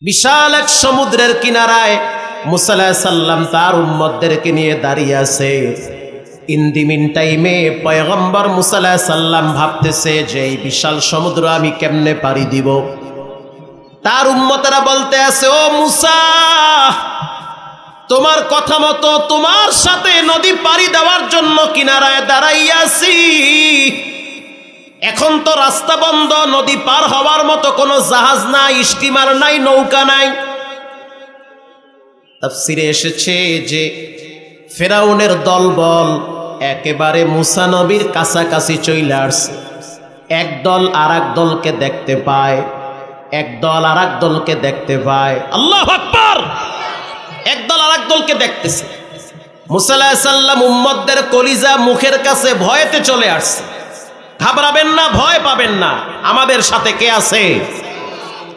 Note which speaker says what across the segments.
Speaker 1: বিশাল এক সমুদ্রের কিনারায় মুসা আলাইহিস সালাম তার উম্মতদেরকে নিয়ে দাঁড়িয়ে আছে। ইন দি মিন টাইমে পয়গম্বর মুসা আলাইহিস সালাম ভাবতেছে যে এই বিশাল সমুদ্র আমি কেমনে পাড়ি দিব। তার উম্মতেরা বলতে আছে, ও মুসা, তোমার কথা মতো তোমার সাথে নদী পাড়ি দেওয়ার জন্য কিনারায় দাঁড়াইয়া আছি। এখন তো রাস্তা বন্ধ, নদী পার হওয়ার মতো কোনো জাহাজ নাই, স্টিমার নাই, নৌকা নাই। তাফসীরে এসেছে যে ফেরাউনের দলবল একেবারে মুসা নবীর কাছাকাছি চলে আসছে। এক দল আর এক দলকে দেখতে পায়, এক দল আর এক দলকে দেখতে পায়। আল্লাহু আকবার! এক দল আর এক দলকে দেখতেছে। মুসা আলাইহিস সালাম উম্মতদের কলিজা মুখের কাছে ভয়েতে চলে আসছে। ঘাবড়াবেন না, ভয় পাবেন না, আমাদের সাথে কে আছে?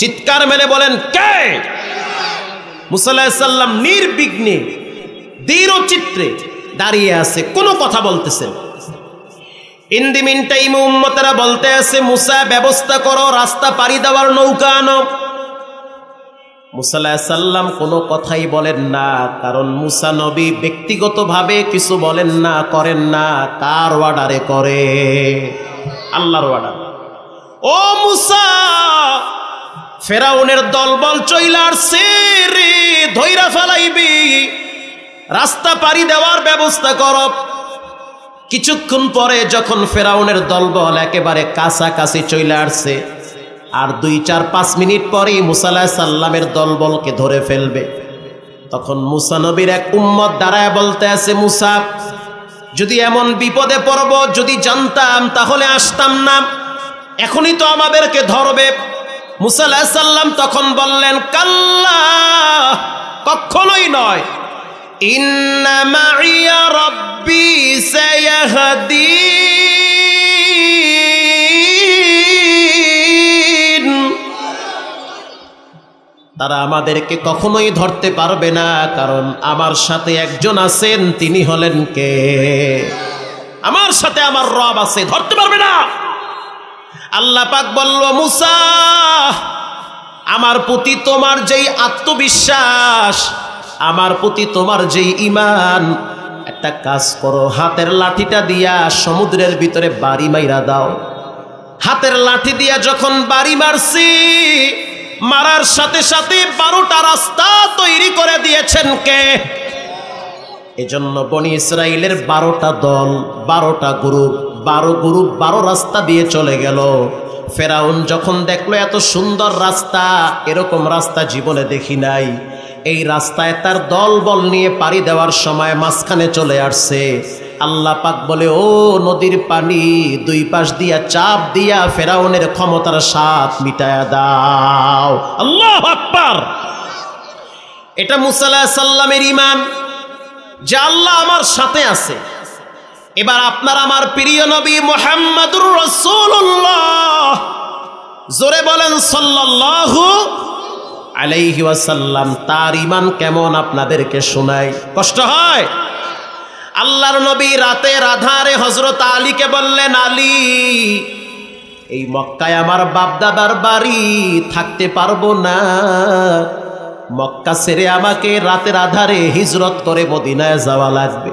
Speaker 1: চিৎকার মেরে বলেন, কে? মুসা আলাইহিস সালাম নির্বিঘ্নে দৃঢ় চিত্রে দাঁড়িয়ে আছে, কোনো কথা বলতেছেন। ইন দি মিন টাইম উম্মতেরা বলতে আছে, মুসা ব্যবস্থা করো, রাস্তা পাড়ি দেওয়ার নৌকা আনো। মুসা আলাইহিস সালাম কোনো কথাই বলেন না, কারণ মুসা নবী ব্যক্তিগতভাবে কিছু বলেন না, করেন না, কার অর্ডারে করে? আল্লাহর অর্ডার। ও মুসা, ফেরাউনের দলবল চইলা আসছে রে, ধইরা ফেলাইবি, রাস্তা পাড়ি দেওয়ার ব্যবস্থা করো। কিছুক্ষণ পরে যখন ফেরাউনের দলবল একেবারে কাছাকাছি চইলা আসছে, আর 2-4-5 মিনিট পরেই মুসা আলাইহিস সালামের দলবলকে ধরে ফেলবে, তখন মুসা নবীর এক উম্মত দাঁড়ায় বলতে আছে, মুসা, যদি এমন বিপদে পড়ব, যদি জানতাম তাহলে আসতাম না, এখনই তো আমাদেরকে ধরবে। মুসা আলাইহিস সালাম তখন বললেন, কাল্লা, কখনোই নয়, ইন্না মাইয়া রাব্বি সায়াহদিন। তারা আমাদেরকে কখনোই ধরতে পারবে না, কারণ আমার সাথে একজন আছেন, তিনি হলেন কে? আমার সাথে আমার রব আছে, ধরতে পারবে না। আল্লাহ পাক বলল, মুসা, আমার প্রতি তোমার যেই আত্মবিশ্বাস, আমার প্রতি তোমার যেই ঈমান, একটা কাজ করো, হাতের লাঠিটা দিয়া সমুদ্রের ভিতরে বাড়ি মাইরা দাও। হাতের লাঠি দিয়া যখন বাড়ি মারছি, মারার সাথে সাথে 12টা রাস্তা তৈরি করে দিয়েছেন কে? এজন্য বনি ইসরাইলের 12টা দল, 12টা গ্রুপ, 12 গ্রুপ 12 রাস্তা দিয়ে চলে গেল। ফেরাউন যখন দেখলো এত সুন্দর রাস্তা, এরকম রাস্তা জীবনে দেখি নাই, এই রাস্তায় তার দল বল নিয়ে পাড়ি দেওয়ার সময় মাঝখানে চলে আসছে। আল্লাহ পাক বলে, ও নদীর পানি, 2 পাশ দিয়া চাপ দিয়া ফেরাউনের ক্ষমতার স্বাদ মিটায়া দাও। আল্লাহু আকবার! এটা মুসা আলাইহিস সালামের ঈমান যে আল্লাহ আমার সাথে আছে। এবার আপনার আমার প্রিয় নবী মুহাম্মদুর রাসূলুল্লাহ, জোরে বলেন সাল্লাল্লাহু আলাইহি ওয়াসাল্লাম, তার ঈমান কেমন আপনাদেরকে শোনাই। কষ্ট হয়? আল্লাহর নবী রাতের আধারে হযরত আলীকে বললেন, আলী, এই মক্কায় আমার বাপদাদার বাড়ি, থাকতে পারবো না, মক্কা ছেড়ে আমাকে রাতের আধারে হিজরত করে মদিনায় যাওয়া লাগবে।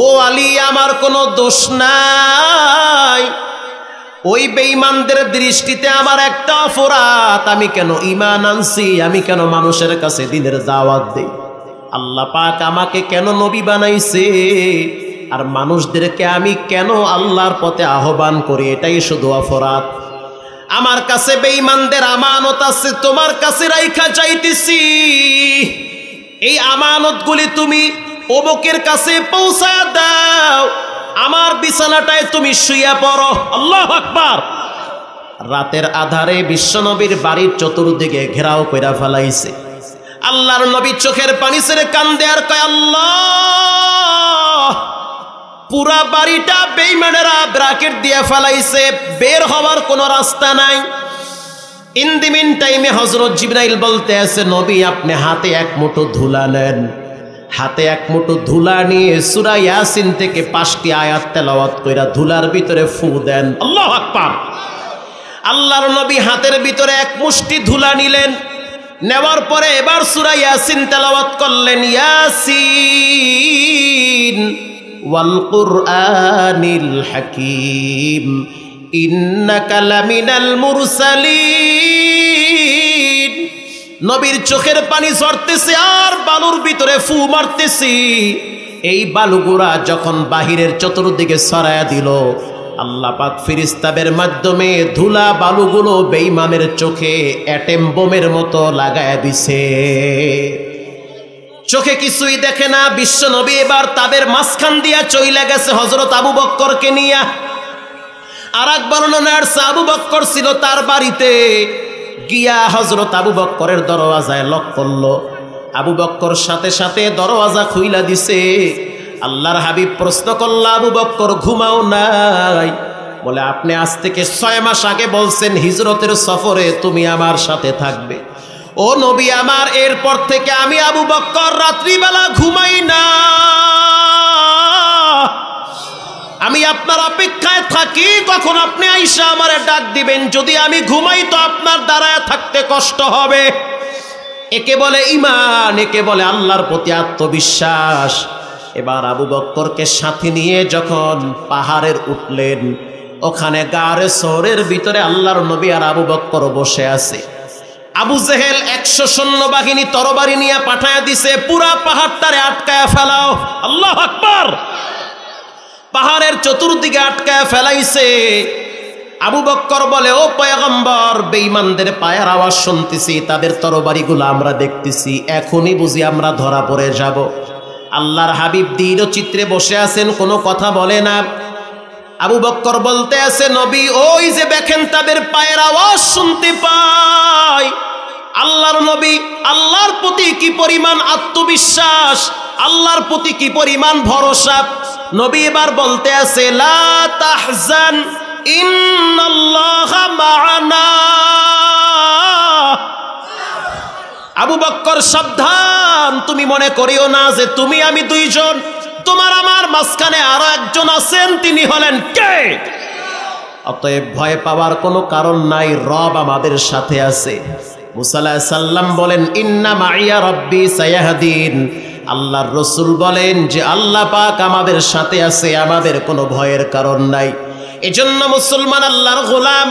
Speaker 1: ও আলী, আমার কোনো দোষ নাই, ওই বেঈমানদের দৃষ্টিতে আমার একটা অপরাধ, আমি কেন ঈমান আনছি, আমি কেন মানুষের কাছে দ্বীনের দাওয়াত দেই, আল্লাহ পাক আমাকে কেন নবী বানাইছে, আর মানুষদেরকে আমি কেন আল্লাহর পথে আহ্বান করি, এটাই শুধু অপরাধ। আমার কাছে বেঈমানদের আমানত আছে, তোমার কাছে রাইখা যাইতেছি, এই আমানতগুলি তুমি অমুকের কাছে পৌঁছায় দাও, আমার বিছানাটায় তুমি শুইয়া পড়ো। আল্লাহু আকবার! রাতের আধারে বিশ্বনবীর বাড়ির চতুর্দিকে ঘেরাও কইরা ফেলাইছে। আল্লাহর নবী চোখের পানি ছেড়ে কান্দে আর কয়, আল্লাহ, পুরা বাড়িটা বেঈমানেরা ব্র্যাকেট দিয়ে ফেলাইছে, বের হওয়ার কোনো রাস্তা নাই। ইন দি মিন টাইমে হযরত জিবরাইল বলতে আছে, নবী, আপনি হাতে এক মুঠো ধুলা নেন, হাতে এক মুঠো ধুলা নিয়ে সূরা ইয়াসিন থেকে 5টি আয়াত তেলাওয়াত কইরা ধুলার ভিতরে ফু দেন। আল্লাহু আকবার! আল্লাহর নবী হাতের ভিতরে এক মুষ্টি ধুলা নিলেন, নেওয়ার পরে এবার সূরা ইয়াসিন তেলাওয়াত করলেন, ইয়াসিন ওয়াল কুরআনিল হাকীম ইন্নাকা লামিনাল মুরসালিন। নবীর চোখের পানি ঝরতেছে আর বালুর ভিতরে ফু মারতেছি। এই বালুগুড়া যখন বাহিরের চতুর্দিকে ছড়ায়া দিল, আল্লাহ পাক ফেরেশতাদের মাধ্যমে ধুলা বালুগুলো বেঈমানের চোখে অ্যাটেম বোমের মতো লাগায়া দিছে। চোখে কিছুই দেখে না। বিশ্ব নবী এবার তাদের মাঝখান দিয়া চইলা গেছে হযরত আবু বক্করকে নিয়া। আর এক বর্ণনার আবু বক্কর ছিল তার বাড়িতে গিয়া হযরত আবু বক্করের দরওয়াজায় লক করলো। আবু বক্কর সাথে সাথে দরওয়াজা খুইলা দিছে। আল্লাহর হাবিব প্রশ্ন করল, আবু বক্কর ঘুমাও নাই? বলে, আপনি আজ থেকে 6 মাস আগে বলছেন হিজরতের সফরে তুমি আমার সাথে থাকবে। ও নবী আমার, এরপর থেকে আমি আবু বক্কর রাত্রিবেলা ঘুমাই না, আমি আপনার অপেক্ষায় থাকি কখন আপনি আইসা আমারে ডাক দিবেন। যদি আমি ঘুমাই তো আপনার দাঁড়ায় থাকতে কষ্ট হবে। একে বলে ঈমান, একে বলে আল্লাহর প্রতি আত্মবিশ্বাস। এবার আবু বক্করকে সাথে নিয়ে যখন পাহাড়ের উঠলেন, ওখানে গারে শহরের ভিতরে আল্লাহর নবী আর আবু বক্কর বসে আছে। আবু জেহেল 100 সৈন্যবাহিনী তরবারি নিয়ে পাঠায়া দিছে, পুরা পাহাড়টারে আটকায়া ফেলাও। আল্লাহু আকবার। পাহাড়ের চতুর্দিকে আটকায়া ফেলাইছে। আবু বক্কর বলে, ও পয়গম্বর, বেঈমানদের পায়ের আওয়াজ শুনতেছি, তাদের তরবারিগুলো আমরা দেখতেছি, এখনই বুঝি আমরা ধরা পড়ে যাব। আল্লাহর হাবিব দৃঢ় চিত্রে বসে আছেন, কোনো কথা বলে না। আবু বক্কর বলতে আছে, নবী ওই যে দেখেন তাদের পায়ের আওয়াজ শুনতে পাই। আল্লাহর নবী, আল্লাহর প্রতি কি পরিমাণ আত্মবিশ্বাস, আল্লাহর প্রতি কি পরিমাণ ভরসা। নবী এবার বলতে আছে, লা তাহজান ইন্নাল্লাহা মা'ানা। আবু বক্কর সাবধান, তুমি মনে করিও না যে তুমি আমি দুইজন, তোমার আমার মাঝখানে আরো একজন আছেন, তিনি হলেন কে? অতএব ভয় পাওয়ার কোনো কারণ নাই, রব আমাদের সাথে আছে। মুসা আলাইহিস সালাম বলেন, ইন্না মাইয়া রব্বি সায়াহদিন। আল্লাহর রাসূল বলেন যে আল্লাহ পাক আমাদের সাথে আছে, আমাদের কোনো ভয়ের কারণ নাই। এজন্য মুসলমান আল্লাহর গোলাম,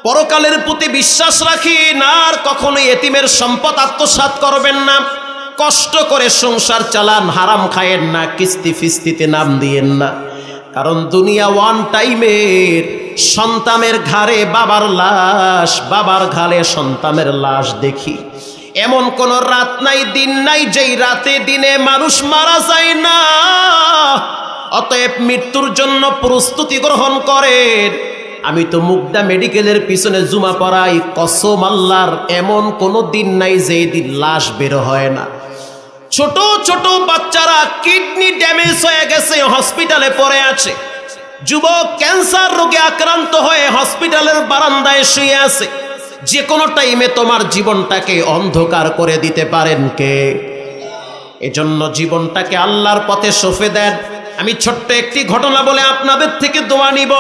Speaker 1: পরকালের প্রতি বিশ্বাস রাখেন, আর কখনো এতিমের সম্পদ আত্মসাৎ করবেন না। কষ্ট করে সংসার চালান, হারাম খায়েন না, কিস্তি ফিস্তিতে নাম দিয়েন না। কারণ দুনিয়া ওয়ান টাইমের। সন্তানের ঘাড়ে বাবার লাশ, বাবার ঘাড়ে সন্তানের লাশ দেখি। এমন কোন রাত নাই, দিন নাই যেই রাতে দিনে মানুষ মারা যায় না। অতএব মৃত্যুর জন্য প্রস্তুতি গ্রহণ করেন। আমি তো মুগদা মেডিকেলের পিছনে জুমা পড়াই, কসম আল্লাহর, এমন কোনো দিন নাই যেই দিন লাশ বের হয় না। ছোট ছোট বাচ্চারা কিডনি ড্যামেজ হয়ে গেছে, হসপিটালে পড়ে আছে। যুবক ক্যান্সার রোগে আক্রান্ত হয়ে হসপিটালের বারান্দায় শুয়ে আছে। যে কোনো টাইমে তোমার জীবনটাকে অন্ধকার করে দিতে পারেন কে? এজন্য জীবনটাকে আল্লাহর পথে সঁপে দেন। আমি ছোট্ট একটি ঘটনা বলে আপনাদের থেকে দোয়া নিব।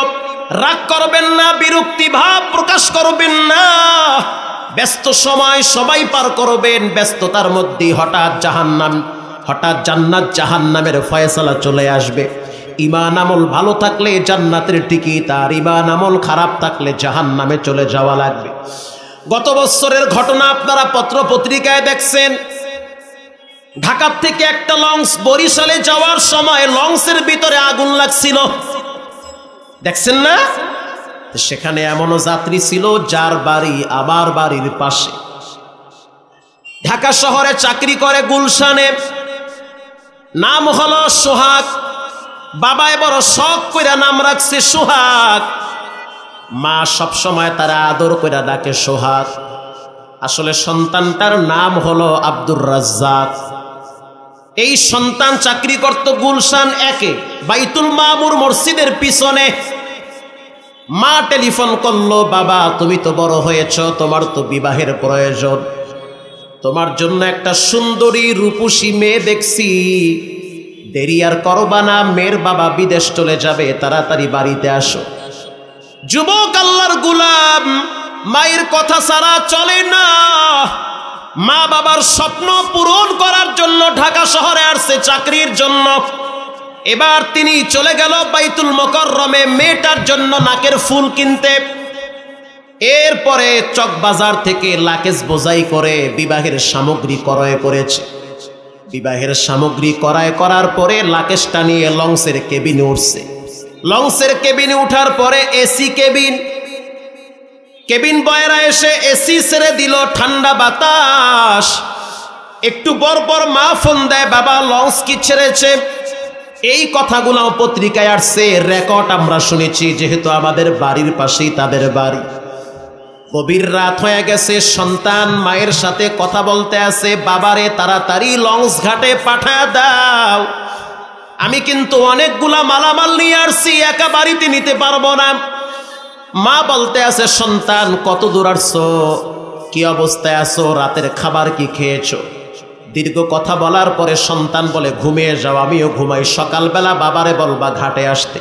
Speaker 1: রাগ করবেন না, বিরক্তি ভাব প্রকাশ করবেন না। ব্যস্ত সময় সবাই পার করবেন, ব্যস্ততার মধ্যে হঠাৎ জান্নাত জাহান্নামের ফয়সালা চলে আসবে। ঈমান আমল ভালো থাকলে জান্নাতের টিকিট, আর ঈমান আমল খারাপ থাকলে জাহান্নামে চলে যাওয়া লাগবে। গত বছরের ঘটনা আপনারা পত্র পত্রিকায় দেখছেন। ঢাকা থেকে একটা লঞ্চ বরিশালে যাওয়ার সময় লঞ্চের ভিতরে আগুন লাগছিল, দেখছেন না? সেখানে এমনও যাত্রী ছিল যার বাড়ি আমার বাড়ির পাশে। ঢাকা শহরে চাকরি করে গুলশানে, নাম হলো সোহাগ। বাবায় বড় শখ করে নাম রাখছে সোহাগ। মা সব সময় তারা আদর করে ডাকে সোহাগ। আসলে সন্তানটার নাম হলো আব্দুর রাজ্জাক। এই সন্তান চাকরি করত গুলশান 1-এ বাইতুল মামুর মসজিদের পিছনে। মা টেলিফোন করলো, বাবা তুমি তো বড় হয়েছ, তোমার তো বিবাহের প্রয়োজন, তোমার জন্য একটা সুন্দরী রূপসী মেয়ে দেখছি, দেরি আর করবা না, মেয়ের বাবা বিদেশ চলে যাবে, তাড়াতাড়ি বাড়িতে আসো। যুবক আল্লাহর গোলাম, মায়ের কথা ছাড়া চলে না। মা বাবার স্বপ্ন পূরণ করার জন্য ঢাকা শহরে আসছে চাকরির জন্য। এবার তিনি চলে গেল বাইতুল মোকাররমে মেয়েটার জন্য নাকের ফুল কিনতে। এরপরে চকবাজার থেকে লাকেজ বোঝাই করে বিবাহের সামগ্রী ক্রয় করেছে। বিবাহের সামগ্রী ক্রয় করার পরে লাকেজটা নিয়ে লঞ্চের কেবিনে উঠছে। লঞ্চের কেবিনে উঠার পরে এসি কেবিন বয়রা এসে এসি ছেড়ে দিল, ঠান্ডা বাতাস। একটু পর মা ফোন দেয়, বাবা লঞ্চ কি ছেড়েছে? এই কথাগুলো পত্রিকায় আসছে, রেকর্ড আমরা শুনেছি, যেহেতু আমাদের বাড়ির পাশেই তাদের বাড়ি। গভীর রাত হয়ে গেছে, সন্তান মায়ের সাথে কথা বলতে আছে, বাবারে তাড়াতাড়ি লঞ্চ ঘাটে পাঠায় দাও, আমি কিন্তু অনেকগুলা মালামাল নিয়ে আসছি, একা বাড়িতে নিতে পারবো না। মা বলতে আছে, সন্তান কত দূর আসছো, কি অবস্থায় আছো, রাতের খাবার কি খেয়েছো? দীর্ঘ কথা বলার পরে সন্তান বলে, ঘুমিয়ে যাও, আমিও ঘুমাই, সকালবেলা বাবারে বলবা ঘাটে আসতে।